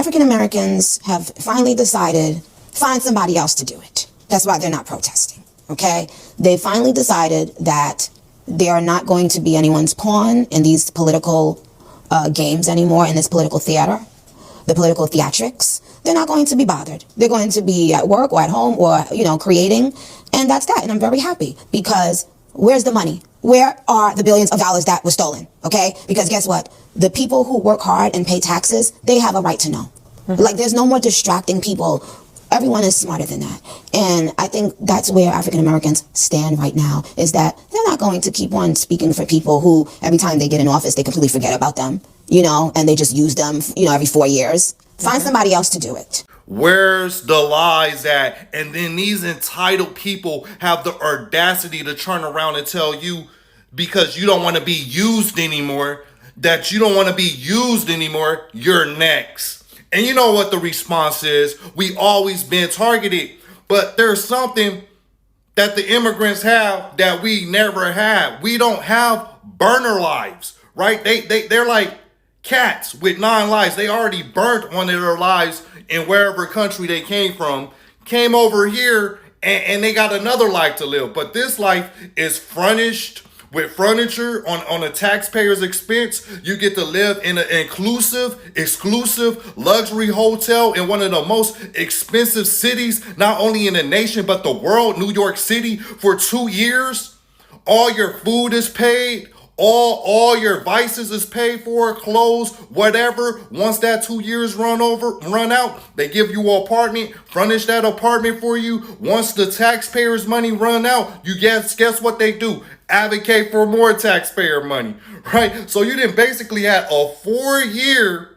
African Americans have finally decided, find somebody else to do it. That's why they're not protesting, okay? They finally decided that they are not going to be anyone's pawn in these political games anymore, in this political theater, the political theatrics. They're not going to be bothered. They're going to be at work or at home or, creating. And that's that. And I'm very happy because where's the money? Where are the billions of dollars that were stolen? Okay? Because guess what? The people who work hard and pay taxes, they have a right to know. Like, there's no more distracting people. Everyone is smarter than that. And I think that's where African Americans stand right now, is that they're not going to keep on speaking for people who every time they get in office, they completely forget about them, and they just use them, every 4 years. Find somebody else to do it. Where's the lies at? And then these entitled people have the audacity to turn around and tell you, because you don't want to be used anymore, that you don't want to be used anymore, you're next. And you know what the response is? We always been targeted. But there's something that the immigrants have that we never had. We don't have burner lives, right? They're like cats with 9 lives. They already burnt one of their lives in wherever country they came from, came over here, and they got another life to live. But this life is furnished with furniture on a taxpayer's expense. You get to live in an exclusive luxury hotel in one of the most expensive cities, not only in the nation, but the world, New York City, for 2 years. All your food is paid. All your vices is paid for, clothes, whatever. Once that 2 years run out, they give you an apartment, furnish that apartment for you. Once the taxpayers' money run out, you guess what they do? Advocate for more taxpayer money, right? So you didn't basically had a 4 years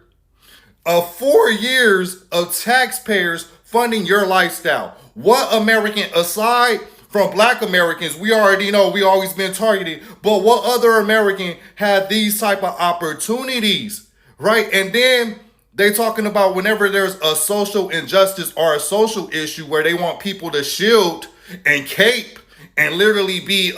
of taxpayers funding your lifestyle. What American, aside from Black Americans, we already know we always been targeted, but what other American had these type of opportunities, right? And then they talking about whenever there's a social injustice or a social issue where they want people to shield and cape and literally be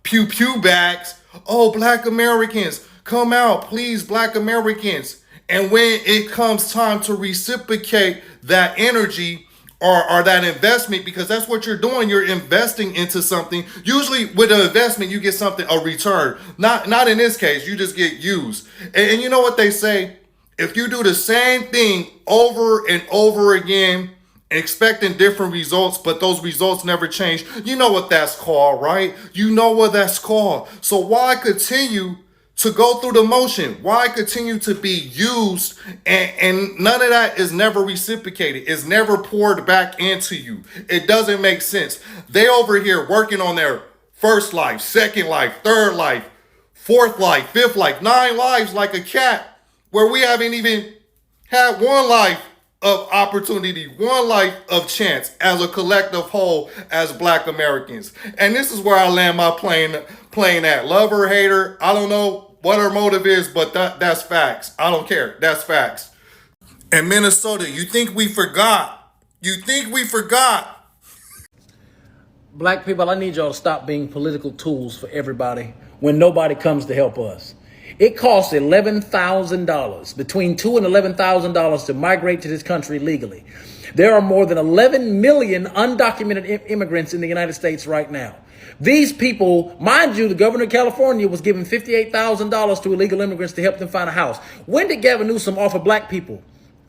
pew pew bags. Oh, Black Americans, come out, please, Black Americans. And when it comes time to reciprocate that energy or that investment, because that's what you're doing, you're investing into something. Usually with an investment, you get something, a return. Not in this case, you just get used. And you know what they say? If you do the same thing over and over again, expecting different results, but those results never change, you know what that's called, right? You know what that's called. So why continue to go through the motion? Why continue to be used and none of that is never reciprocated? It's never poured back into you. It doesn't make sense. They over here working on their first life, second life, third life, fourth life, fifth life, 9 lives like a cat, where we haven't even had one life of opportunity, one life of chance as a collective whole as Black Americans. And this is where I land my plane at. Love or hater, I don't know what her motive is, but that's facts. I don't care. That's facts. And Minnesota, you think we forgot? Black people, I need y'all to stop being political tools for everybody when nobody comes to help us. It costs $11,000, between $2,000 and $11,000 to migrate to this country legally. There are more than 11 million undocumented immigrants in the United States right now. These people, mind you, the governor of California was giving $58,000 to illegal immigrants to help them find a house. When did Gavin Newsom offer Black people,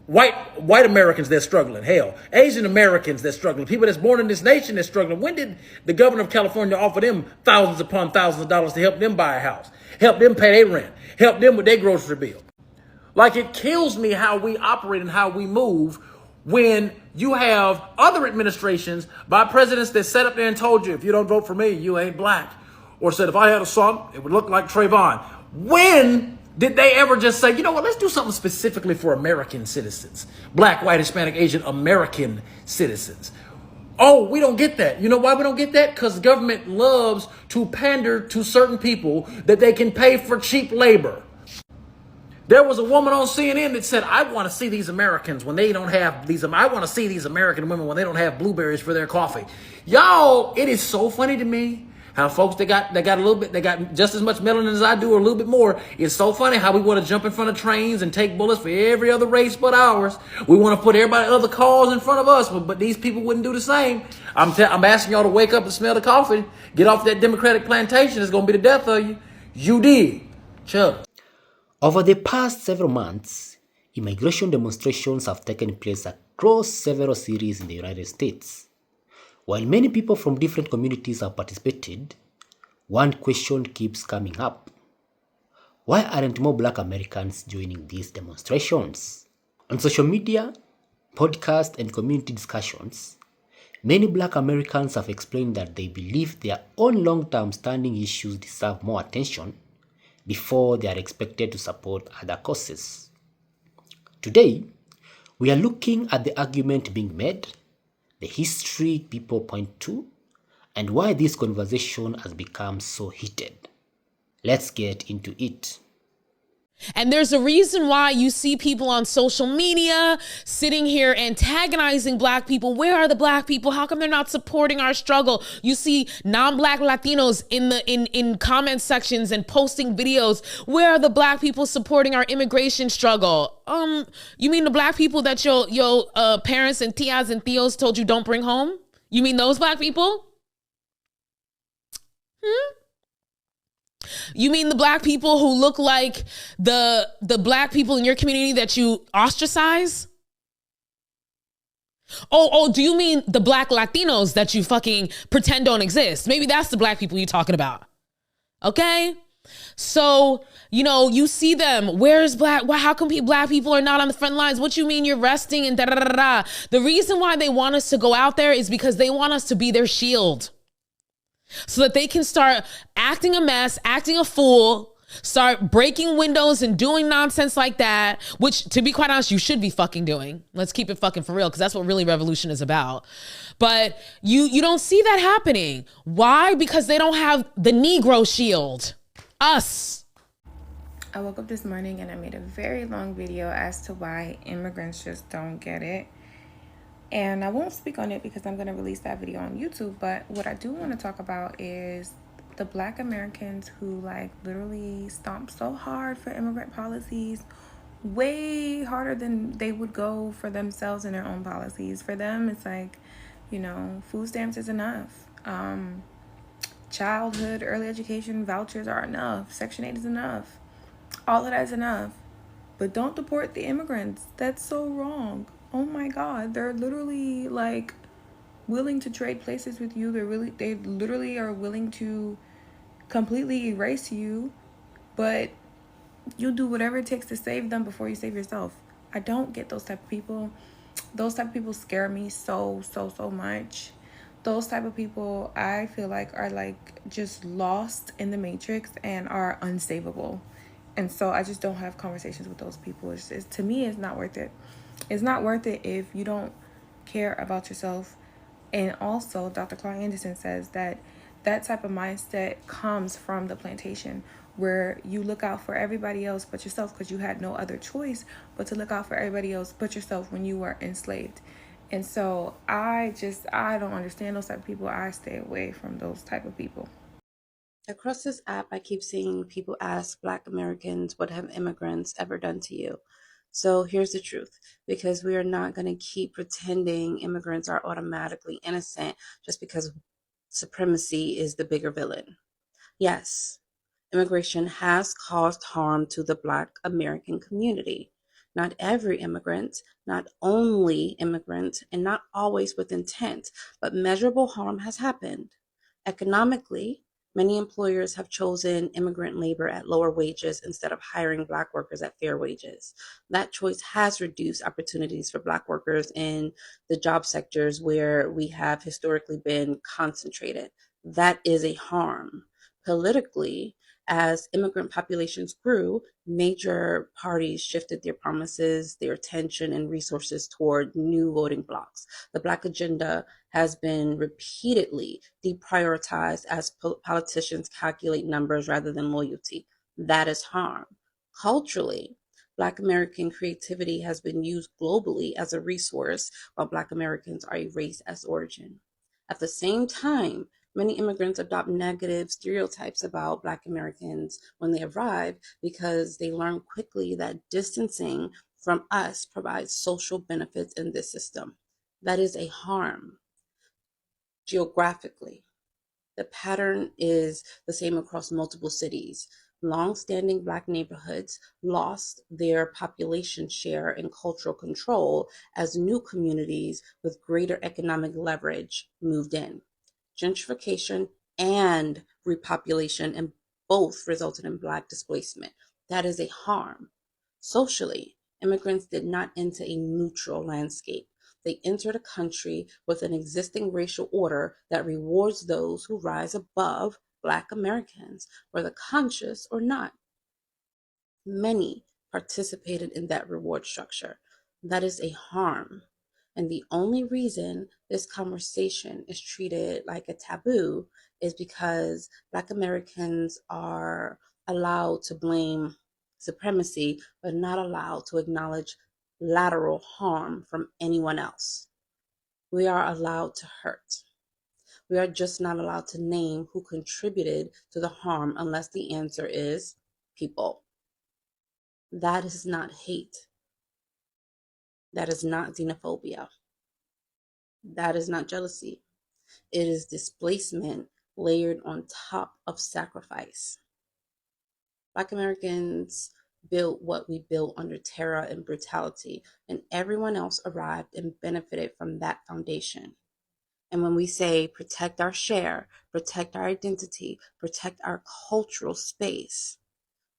white Americans that's struggling, hell, Asian Americans that's struggling, people that's born in this nation that's struggling? When did the governor of California offer them thousands upon thousands of dollars to help them buy a house, help them pay their rent, help them with their grocery bill? Like, it kills me how we operate and how we move when you have other administrations by presidents that sat up there and told you, if you don't vote for me, you ain't Black. Or said, if I had a son, it would look like Trayvon. When did they ever just say, you know what, let's do something specifically for American citizens, Black, white, Hispanic, Asian American citizens? Oh, we don't get that. You know why we don't get that? Because the government loves to pander to certain people that they can pay for cheap labor. There was a woman on CNN that said, I want to see these Americans when they don't have these. I want to see these American women when they don't have blueberries for their coffee. Y'all, it is so funny to me How folks that got a little bit, they got just as much melanin as I do, or a little bit more. It's so funny how we want to jump in front of trains and take bullets for every other race but ours. We want to put everybody other cars in front of us, but these people wouldn't do the same. I'm asking y'all to wake up and smell the coffee. Get off that Democratic plantation. It's gonna be the death of you. You did, Chuck. Over the past several months, immigration demonstrations have taken place across several cities in the United States. While many people from different communities have participated, one question keeps coming up. Why aren't more Black Americans joining these demonstrations? On social media, podcasts, and community discussions, many Black Americans have explained that they believe their own long-term standing issues deserve more attention before they are expected to support other causes. Today, we are looking at the argument being made, the history people point to, and why this conversation has become so heated. Let's get into it. And there's a reason why you see people on social media sitting here antagonizing Black people. Where are the Black people? How come they're not supporting our struggle? You see non-Black Latinos in comment sections and posting videos. Where are the Black people supporting our immigration struggle? You mean the Black people that your parents and tias and tios told you don't bring home? You mean those Black people? You mean the Black people who look like the Black people in your community that you ostracize? Oh, do you mean the Black Latinos that you fucking pretend don't exist? Maybe that's the Black people you're talking about. Okay? So, you see them. Where's Black? How come Black people are not on the front lines? What you mean you're resting and da-da-da-da? The reason why they want us to go out there is because they want us to be their shield. So that they can start acting a mess, acting a fool, start breaking windows and doing nonsense like that, which, to be quite honest, you should be fucking doing. Let's keep it fucking for real, because that's what really revolution is about. But you don't see that happening. Why? Because they don't have the Negro shield. Us. I woke up this morning and I made a very long video as to why immigrants just don't get it. And I won't speak on it because I'm going to release that video on YouTube. But what I do want to talk about is the Black Americans who literally stomp so hard for immigrant policies, way harder than they would go for themselves and their own policies. For them, it's food stamps is enough. Childhood, early education vouchers are enough. Section 8 is enough. All of that is enough. But don't deport the immigrants. That's so wrong. Oh my God, they're literally willing to trade places with you. They literally are willing to completely erase you, but you'll do whatever it takes to save them before you save yourself. I don't get those type of people. Those type of people scare me so much. Those type of people I feel like are just lost in the matrix and are unsavable. And so I just don't have conversations with those people. To me, it's not worth it. It's not worth it if you don't care about yourself. And also, Dr. Clark Anderson says that type of mindset comes from the plantation, where you look out for everybody else but yourself because you had no other choice but to look out for everybody else but yourself when you were enslaved. And so I don't understand those type of people. I stay away from those type of people. Across this app, I keep seeing people ask Black Americans, what have immigrants ever done to you? So here's the truth, because we are not going to keep pretending immigrants are automatically innocent just because supremacy is the bigger villain. Yes, immigration has caused harm to the Black American community. Not every immigrant, not only immigrant, and not always with intent, but measurable harm has happened. Economically, many employers have chosen immigrant labor at lower wages instead of hiring Black workers at fair wages. That choice has reduced opportunities for Black workers in the job sectors where we have historically been concentrated. That is a harm. Politically, as immigrant populations grew, major parties shifted their promises, their attention, and resources toward new voting blocs. The Black agenda has been repeatedly deprioritized as politicians calculate numbers rather than loyalty. That is harm. Culturally, Black American creativity has been used globally as a resource, while Black Americans are erased as origin. At the same time, Many immigrants adopt negative stereotypes about Black Americans when they arrive because they learn quickly that distancing from us provides social benefits in this system. That is a harm geographically. The pattern is the same across multiple cities. Long-standing Black neighborhoods lost their population share and cultural control as new communities with greater economic leverage moved in. Gentrification and repopulation and both resulted in Black displacement. That is a harm. Socially, immigrants did not enter a neutral landscape. They entered a country with an existing racial order that rewards those who rise above Black Americans, whether conscious or not. Many participated in that reward structure. That is a harm. And the only reason this conversation is treated like a taboo is because Black Americans are allowed to blame supremacy, but not allowed to acknowledge lateral harm from anyone else. We are allowed to hurt. We are just not allowed to name who contributed to the harm unless the answer is people. That is not hate. That is not xenophobia. That is not jealousy. It is displacement layered on top of sacrifice. Black Americans built what we built under terror and brutality, and everyone else arrived and benefited from that foundation. And when we say protect our share, protect our identity, protect our cultural space,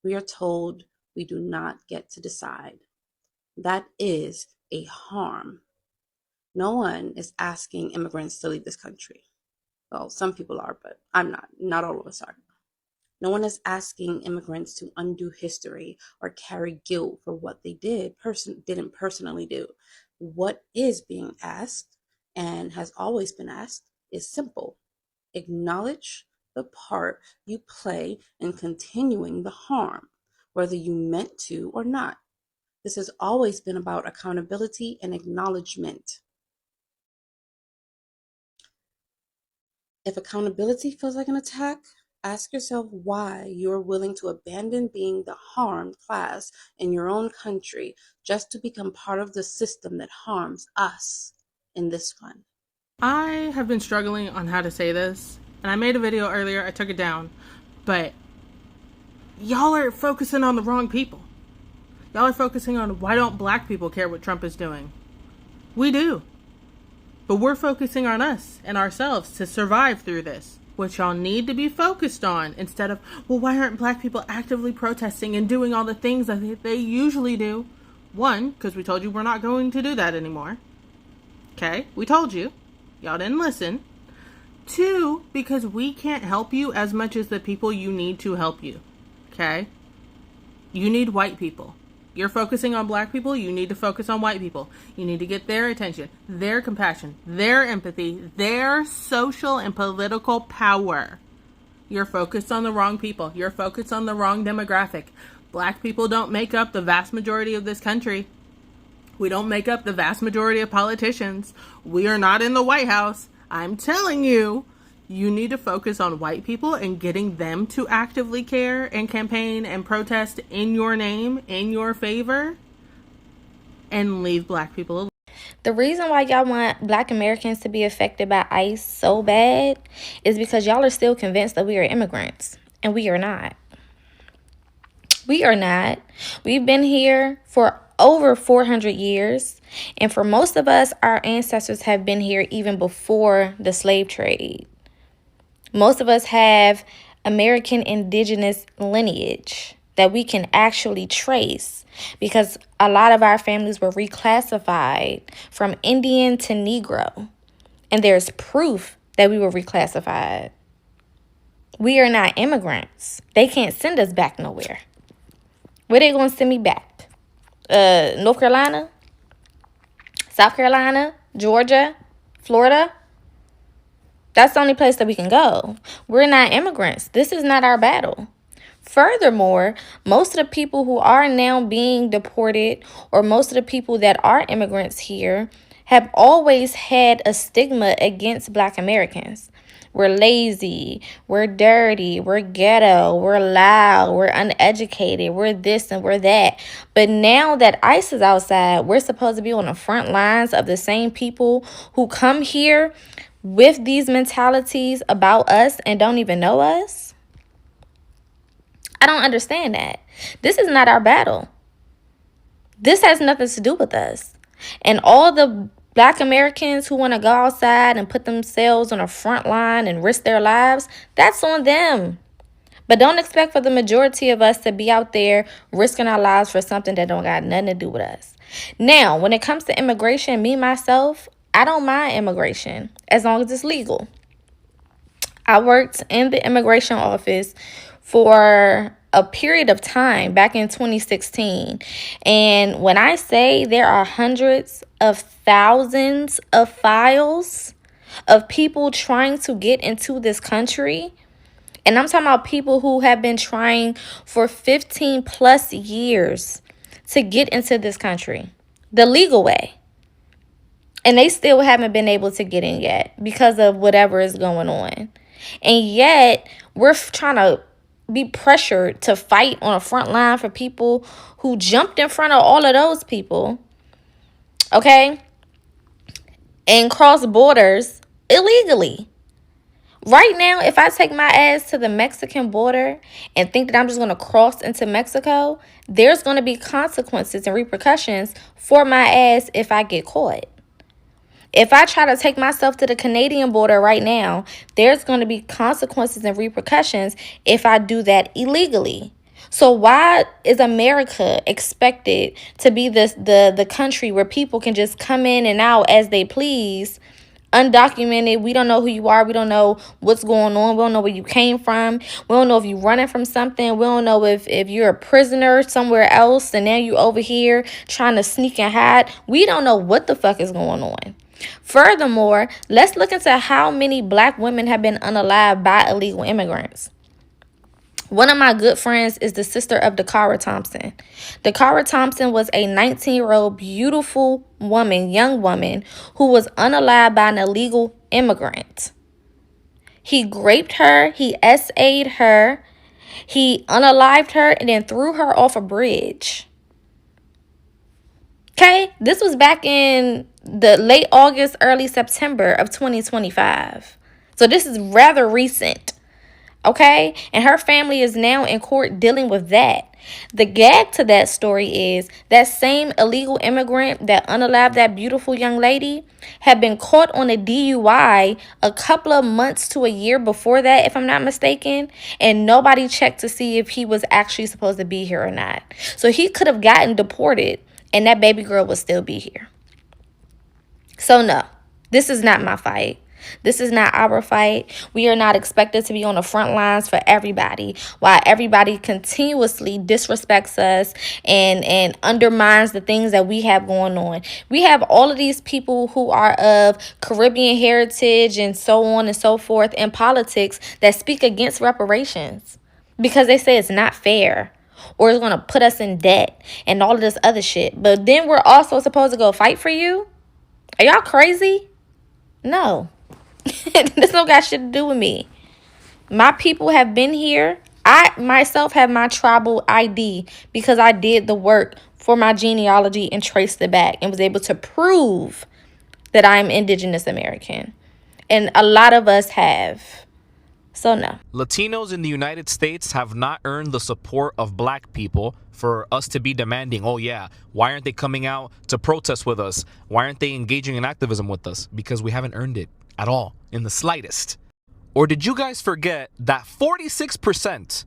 we are told we do not get to decide. That is a harm. No one is asking immigrants to leave this country. Well, some people are, but I'm not. Not all of us are. No one is asking immigrants to undo history or carry guilt for what they didn't personally do. What is being asked and has always been asked is simple. Acknowledge the part you play in continuing the harm, whether you meant to or not. This has always been about accountability and acknowledgement. If accountability feels like an attack, ask yourself why you're willing to abandon being the harmed class in your own country just to become part of the system that harms us in this one. I have been struggling on how to say this, and I made a video earlier, I took it down, but y'all are focusing on the wrong people. Y'all are focusing on why don't Black people care what Trump is doing? We do. But we're focusing on us and ourselves to survive through this. What y'all need to be focused on instead of, well, why aren't Black people actively protesting and doing all the things that they usually do? One, because we told you we're not going to do that anymore. Okay, we told you. Y'all didn't listen. Two, because we can't help you as much as the people you need to help you. Okay? You need white people. You're focusing on Black people, you need to focus on white people. You need to get their attention, their compassion, their empathy, their social and political power. You're focused on the wrong people. You're focused on the wrong demographic. Black people don't make up the vast majority of this country. We don't make up the vast majority of politicians. We are not in the White House. I'm telling you, you need to focus on white people and getting them to actively care and campaign and protest in your name, in your favor, and leave Black people alone. The reason why y'all want Black Americans to be affected by ICE so bad is because y'all are still convinced that we are immigrants, and we are not. We are not. We've been here for over 400 years, and for most of us, our ancestors have been here even before the slave trade. Most of us have American indigenous lineage that we can actually trace because a lot of our families were reclassified from Indian to Negro. And there's proof that we were reclassified. We are not immigrants. They can't send us back nowhere. Where they going to send me back? North Carolina? South Carolina? Georgia? Florida? That's the only place that we can go. We're not immigrants. This is not our battle. Furthermore, most of the people who are now being deported or most of the people that are immigrants here have always had a stigma against Black Americans. We're lazy. We're dirty. We're ghetto. We're loud. We're uneducated. We're this and we're that. But now that ICE is outside, we're supposed to be on the front lines of the same people who come here with these mentalities about us and don't even know us. I don't understand that. This is not our battle. This has nothing to do with us. And all the Black Americans who want to go outside and put themselves on the front line and risk their lives, that's on them. But don't expect for the majority of us to be out there risking our lives for something that don't got nothing to do with us. Now, when it comes to immigration, me, myself, I don't mind immigration as long as it's legal. I worked in the immigration office for a period of time back in 2016. And when I say there are hundreds of thousands of files of people trying to get into this country, and I'm talking about people who have been trying for 15 plus years to get into this country the legal way. And they still haven't been able to get in yet because of whatever is going on. And yet, we're trying to be pressured to fight on a front line for people who jumped in front of all of those people, okay, and cross borders illegally. Right now, if I take my ass to the Mexican border and think that I'm just going to cross into Mexico, there's going to be consequences and repercussions for my ass if I get caught. If I try to take myself to the Canadian border right now, there's going to be consequences and repercussions if I do that illegally. So why is America expected to be the country where people can just come in and out as they please, undocumented? We don't know who you are. We don't know what's going on. We don't know where you came from. We don't know if you're running from something. We don't know if you're a prisoner somewhere else and now you over here trying to sneak and hide. We don't know what the fuck is going on. Furthermore, let's look into how many Black women have been unalived by illegal immigrants. One of my good friends is the sister of Dakara Thompson. Dakara Thompson was a 19-year-old beautiful woman, young woman, who was unalived by an illegal immigrant. He raped her, he SA'd her, he unalived her, and then threw her off a bridge. Okay, this was back in the late August, early September of 2025. So this is rather recent. Okay, and her family is now in court dealing with that. The gag to that story is that same illegal immigrant that unalived that beautiful young lady had been caught on a DUI a couple of months to a year before that, if I'm not mistaken, and nobody checked to see if he was actually supposed to be here or not. So he could have gotten deported and that baby girl would still be here. So no, this is not my fight. This is not our fight. We are not expected to be on the front lines for everybody, while everybody continuously disrespects us and undermines the things that we have going on. We have all of these people who are of Caribbean heritage and so on and so forth in politics that speak against reparations because they say it's not fair or it's going to put us in debt and all of this other shit. But then we're also supposed to go fight for you? Are y'all crazy? No. This don't got shit to do with me. My people have been here. I myself have my tribal ID because I did the work for my genealogy and traced it back and was able to prove that I'm Indigenous American. And a lot of us have. So no. Latinos in the United States have not earned the support of Black people for us to be demanding, oh yeah, why aren't they coming out to protest with us? Why aren't they engaging in activism with us? Because we haven't earned it at all, in the slightest. Or did you guys forget that 46%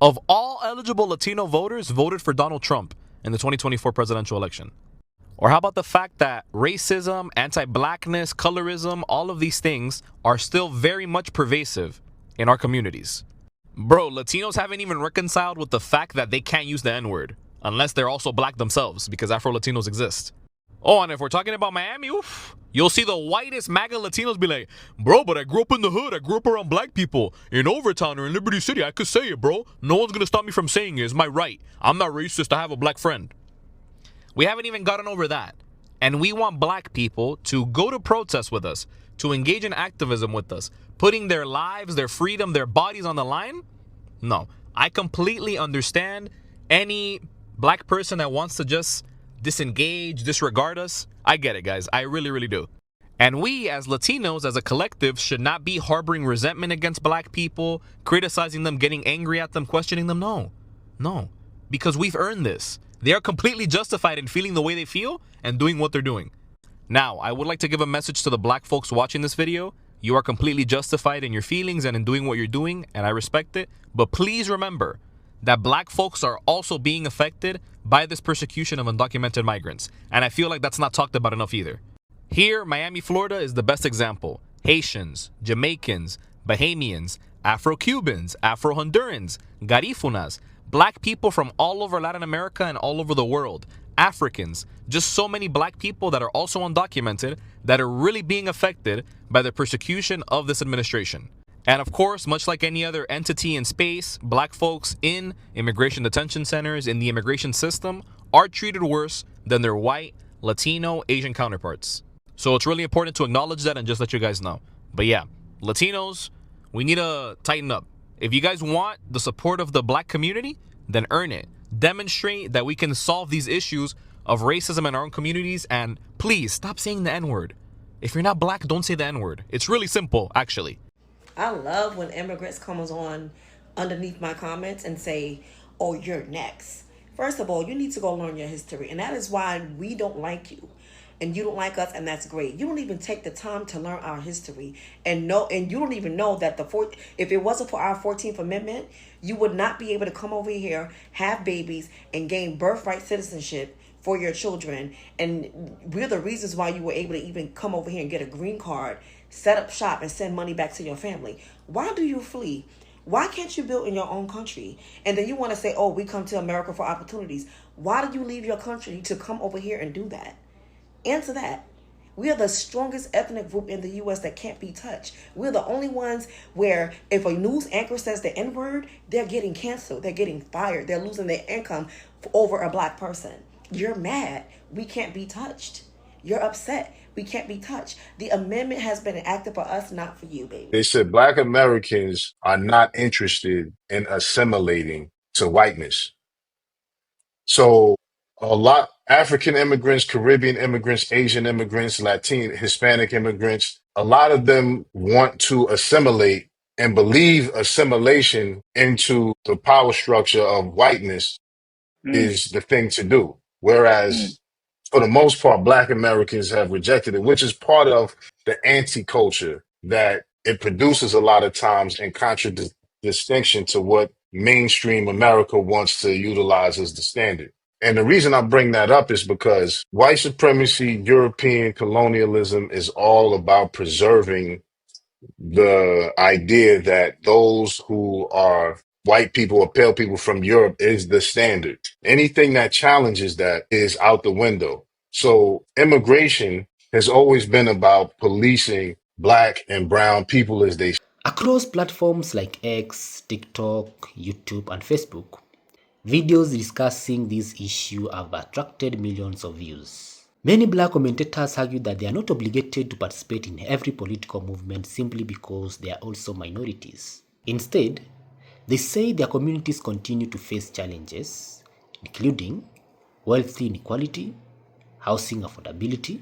of all eligible Latino voters voted for Donald Trump in the 2024 presidential election? Or how about the fact that racism, anti-Blackness, colorism, all of these things are still very much pervasive in our communities? Bro, Latinos haven't even reconciled with the fact that they can't use the N-word unless they're also Black themselves, because Afro-Latinos exist. Oh, and if we're talking about Miami, oof, you'll see the whitest MAGA Latinos be like, bro, but I grew up in the hood. I grew up around Black people. In Overtown or in Liberty City, I could say it, bro. No one's going to stop me from saying it. It's my right. I'm not racist. I have a Black friend. We haven't even gotten over that. And we want black people to go to protests with us, to engage in activism with us, putting their lives, their freedom, their bodies on the line. No, I completely understand any black person that wants to just disengage, disregard us. I get it, guys. I really, really do. And we, as Latinos, as a collective, should not be harboring resentment against black people, criticizing them, getting angry at them, questioning them. No, because we've earned this. They are completely justified in feeling the way they feel and doing what they're doing. Now, I would like to give a message to the black folks watching this video. You are completely justified in your feelings and in doing what you're doing, and I respect it. But please remember that black folks are also being affected by this persecution of undocumented migrants. And I feel like that's not talked about enough either. Here, Miami, Florida is the best example. Haitians, Jamaicans, Bahamians, Afro-Cubans, Afro-Hondurans, Garifunas, black people from all over Latin America and all over the world, Africans, just so many black people that are also undocumented that are really being affected by the persecution of this administration. And of course, much like any other entity in space, black folks in immigration detention centers, in the immigration system, are treated worse than their white, Latino, Asian counterparts. So it's really important to acknowledge that and just let you guys know. But yeah, Latinos, we need to tighten up. If you guys want the support of the black community, then earn it. Demonstrate that we can solve these issues of racism in our own communities, and please stop saying the N-word. If you're not black, don't say the N-word. It's really simple, actually. I love when immigrants comes on underneath my comments and say, oh, you're next. First of all, you need to go learn your history. And that is why we don't like you. And you don't like us, and that's great. You don't even take the time to learn our history. And you don't even know that if it wasn't for our 14th Amendment, you would not be able to come over here, have babies, and gain birthright citizenship for your children. And we're the reasons why you were able to even come over here and get a green card, set up shop, and send money back to your family. Why do you flee? Why can't you build in your own country? And then you want to say, oh, we come to America for opportunities. Why did you leave your country to come over here and do that? Answer that. We are the strongest ethnic group in the U.S. that can't be touched. We're the only ones where if a news anchor says the N-word, they're getting canceled. They're getting fired. They're losing their income over a black person. You're mad. We can't be touched. You're upset. We can't be touched. The amendment has been enacted for us, not for you, baby. They said black Americans are not interested in assimilating to whiteness. So a lot African immigrants, Caribbean immigrants, Asian immigrants, Latin, Hispanic immigrants, a lot of them want to assimilate and believe assimilation into the power structure of whiteness is the thing to do. Whereas for the most part, black Americans have rejected it, which is part of the anti-culture that it produces a lot of times in contradistinction to what mainstream America wants to utilize as the standard. And the reason I bring that up is because white supremacy, European colonialism is all about preserving the idea that those who are white people or pale people from Europe is the standard. Anything that challenges that is out the window. So immigration has always been about policing black and brown people as they. Across platforms like X, TikTok, YouTube, and Facebook, videos discussing this issue have attracted millions of views. Many black commentators argue that they are not obligated to participate in every political movement simply because they are also minorities. Instead, they say their communities continue to face challenges, including wealth inequality, housing affordability,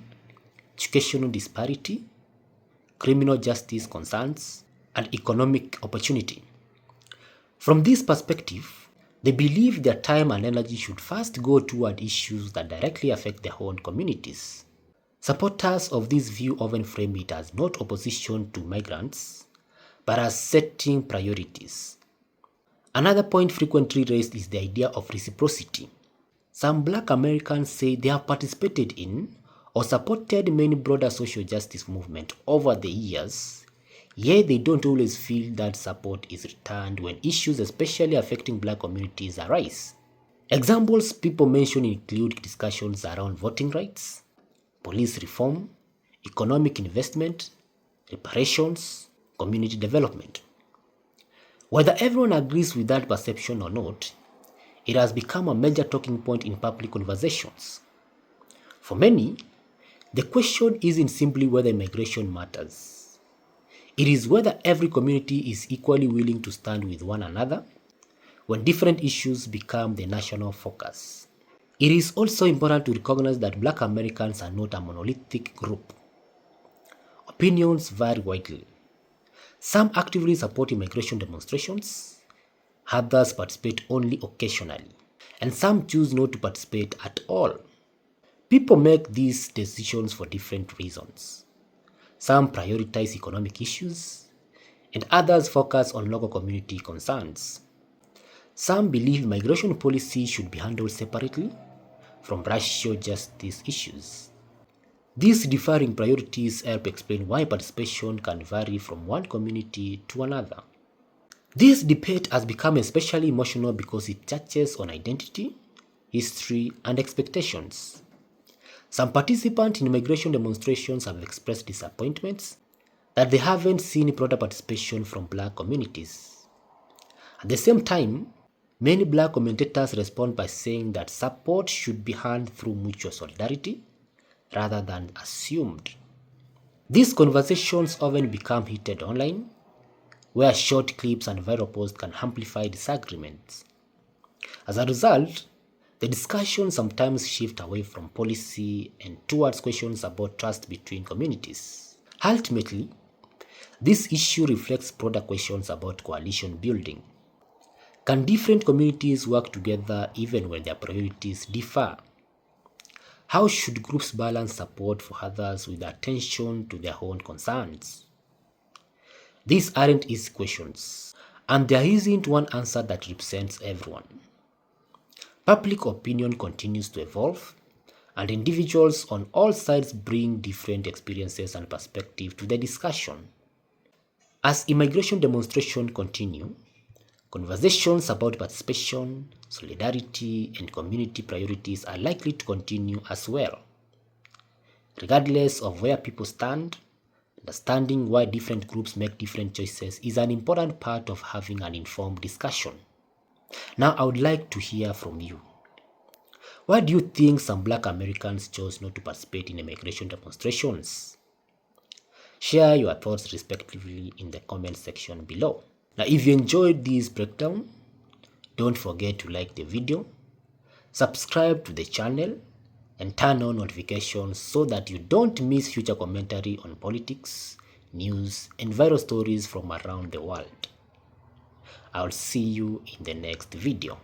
educational disparity, criminal justice concerns, and economic opportunity. From this perspective, they believe their time and energy should first go toward issues that directly affect their own communities. Supporters of this view often frame it as not opposition to migrants, but as setting priorities. Another point frequently raised is the idea of reciprocity. Some black Americans say they have participated in or supported many broader social justice movements over the years, yet they don't always feel that support is returned when issues especially affecting black communities arise. Examples people mention include discussions around voting rights, police reform, economic investment, reparations, community development. Whether everyone agrees with that perception or not, it has become a major talking point in public conversations. For many, The question isn't simply whether immigration matters. It is whether every community is equally willing to stand with one another when different issues become the national focus. It is also important to recognize that Black Americans are not a monolithic group. Opinions vary widely. Some actively support immigration demonstrations, others participate only occasionally, and some choose not to participate at all. People make these decisions for different reasons. Some prioritize economic issues, and others focus on local community concerns. Some believe migration policy should be handled separately from racial justice issues. These differing priorities help explain why participation can vary from one community to another. This debate has become especially emotional because it touches on identity, history, and expectations. Some participants in immigration demonstrations have expressed disappointments that they haven't seen broader participation from Black communities. At the same time, many Black commentators respond by saying that support should be earned through mutual solidarity rather than assumed. These conversations often become heated online, where short clips and viral posts can amplify disagreements. As a result, the discussion sometimes shift away from policy and towards questions about trust between communities. Ultimately, this issue reflects broader questions about coalition building. Can different communities work together even when their priorities differ? How should groups balance support for others with attention to their own concerns? These aren't easy questions, and there isn't one answer that represents everyone. Public opinion continues to evolve, and individuals on all sides bring different experiences and perspectives to the discussion. As immigration demonstrations continue, conversations about participation, solidarity, and community priorities are likely to continue as well. Regardless of where people stand, understanding why different groups make different choices is an important part of having an informed discussion. Now, I would like to hear from you. Why do you think some Black Americans chose not to participate in immigration demonstrations? Share your thoughts respectively in the comment section below. Now, if you enjoyed this breakdown, don't forget to like the video, subscribe to the channel, and turn on notifications so that you don't miss future commentary on politics, news, and viral stories from around the world. I'll see you in the next video.